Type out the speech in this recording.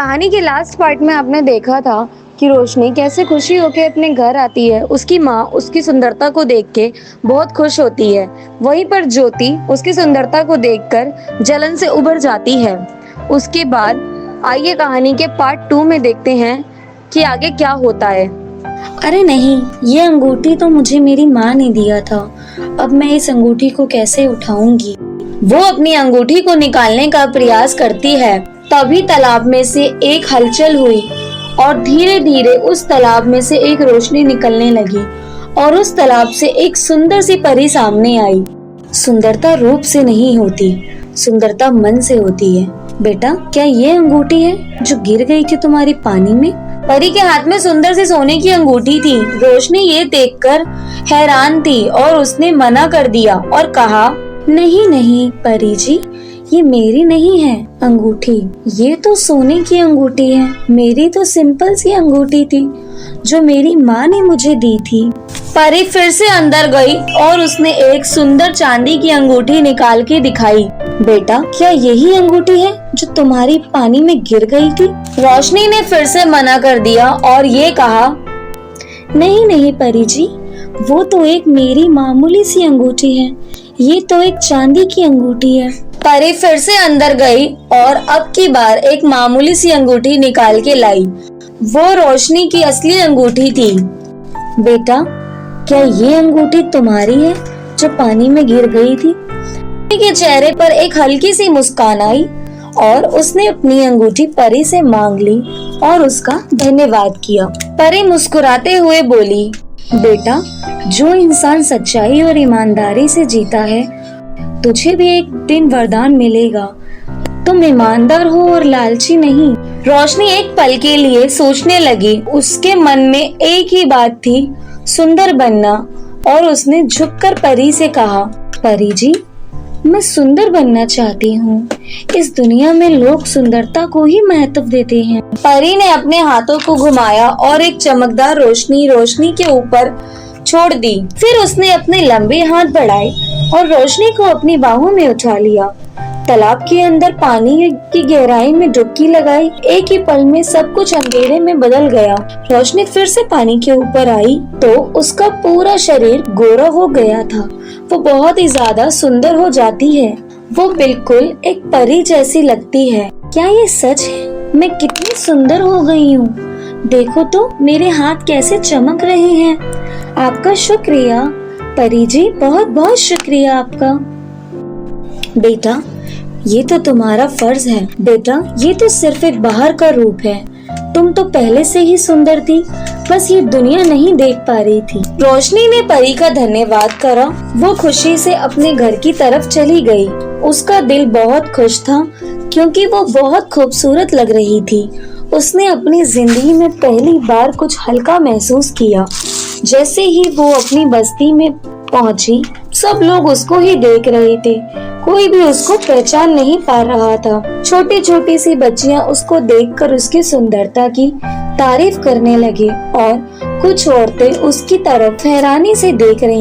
कहानी के last part में आपने देखा था कि रोशनी कैसे खुशी होके अपने घर आती है। उसकी माँ उसकी सुंदरता को देख के बहुत खुश होती है। वहीं पर ज्योति उसकी सुंदरता को देखकर जलन से उभर जाती है। उसके बाद आइए कहानी के पार्ट 2 में देखते हैं कि आगे क्या होता है। अरे नहीं, ये अंगूठी तो मुझे मेरी माँ ने दिया था। अब मैं इस अंगूठी को कैसे उठाऊंगी? वो अपनी अंगूठी को निकालने का प्रयास करती है। तभी तालाब में से एक हलचल हुई और धीरे धीरे उस तालाब में से एक रोशनी निकलने लगी और उस तालाब से एक सुंदर सी परी सामने आई। सुंदरता रूप से नहीं होती, सुंदरता मन से होती है। बेटा, क्या ये अंगूठी है जो गिर गई थी तुम्हारी पानी में? परी के हाथ में सुंदर सी सोने की अंगूठी थी। रोशनी ये देखकर हैरान थी और उसने मना कर दिया और कहा, नहीं नहीं परी जी, ये मेरी नहीं है अंगूठी। ये तो सोने की अंगूठी है। मेरी तो सिंपल सी अंगूठी थी जो मेरी माँ ने मुझे दी थी। परी फिर से अंदर गई और उसने एक सुंदर चांदी की अंगूठी निकाल के दिखाई। बेटा, क्या यही अंगूठी है जो तुम्हारी पानी में गिर गई थी? रोशनी ने फिर से मना कर दिया और ये कहा, नहीं नहीं परी जी, वो तो एक मेरी मामूली सी अंगूठी है। ये तो एक चांदी की अंगूठी है। परी फिर से अंदर गई और अब की बार एक मामूली सी अंगूठी निकाल के लाई। वो रोशनी की असली अंगूठी थी। बेटा, क्या ये अंगूठी तुम्हारी है जो पानी में गिर गई थी? के चेहरे पर एक हल्की सी मुस्कान आई और उसने अपनी अंगूठी परी से मांग ली और उसका धन्यवाद किया। परी मुस्कुराते हुए बोली, बेटा, जो इंसान सच्चाई और ईमानदारी से जीता है, तुझे भी एक दिन वरदान मिलेगा। तुम ईमानदार हो और लालची नहीं। रोशनी एक पल के लिए सोचने लगी। उसके मन में एक ही बात थी, सुंदर बनना। और उसने झुककर परी से कहा, परी जी, मैं सुंदर बनना चाहती हूँ। इस दुनिया में लोग सुंदरता को ही महत्व देते हैं। परी ने अपने हाथों को घुमाया और एक चमकदार रोशनी के ऊपर छोड़ दी। फिर उसने अपने लंबे हाथ बढ़ाए और रोशनी को अपनी बाहों में उठा लिया। तालाब के अंदर पानी की गहराई में डुबकी लगाई। एक ही पल में सब कुछ अंधेरे में बदल गया। रोशनी फिर से पानी के ऊपर आई तो उसका पूरा शरीर गोरा हो गया था। वो बहुत ही ज्यादा सुंदर हो जाती है। वो बिल्कुल एक परी जैसी लगती है। क्या ये सच है? मैं कितनी सुंदर हो गई हूँ। देखो तो मेरे हाथ कैसे चमक रहे हैं। आपका शुक्रिया परी जी, बहुत बहुत शुक्रिया आपका। बेटा, ये तो तुम्हारा फर्ज है। बेटा, ये तो सिर्फ एक बाहर का रूप है। तुम तो पहले से ही सुंदर थी, बस ये दुनिया नहीं देख पा रही थी। रोशनी ने परी का धन्यवाद करा। वो खुशी से अपने घर की तरफ चली गई। उसका दिल बहुत खुश था क्योंकि वो बहुत खूबसूरत लग रही थी। उसने अपनी जिंदगी में पहली बार कुछ हल्का महसूस किया। जैसे ही वो अपनी बस्ती में पहुंची, सब लोग उसको ही देख रहे थे। कोई भी उसको पहचान नहीं पा रहा था। छोटी छोटी सी बच्चियां उसको देखकर उसकी सुंदरता की तारीफ करने लगे और कुछ औरतें उसकी तरफ हैरानी से देख रही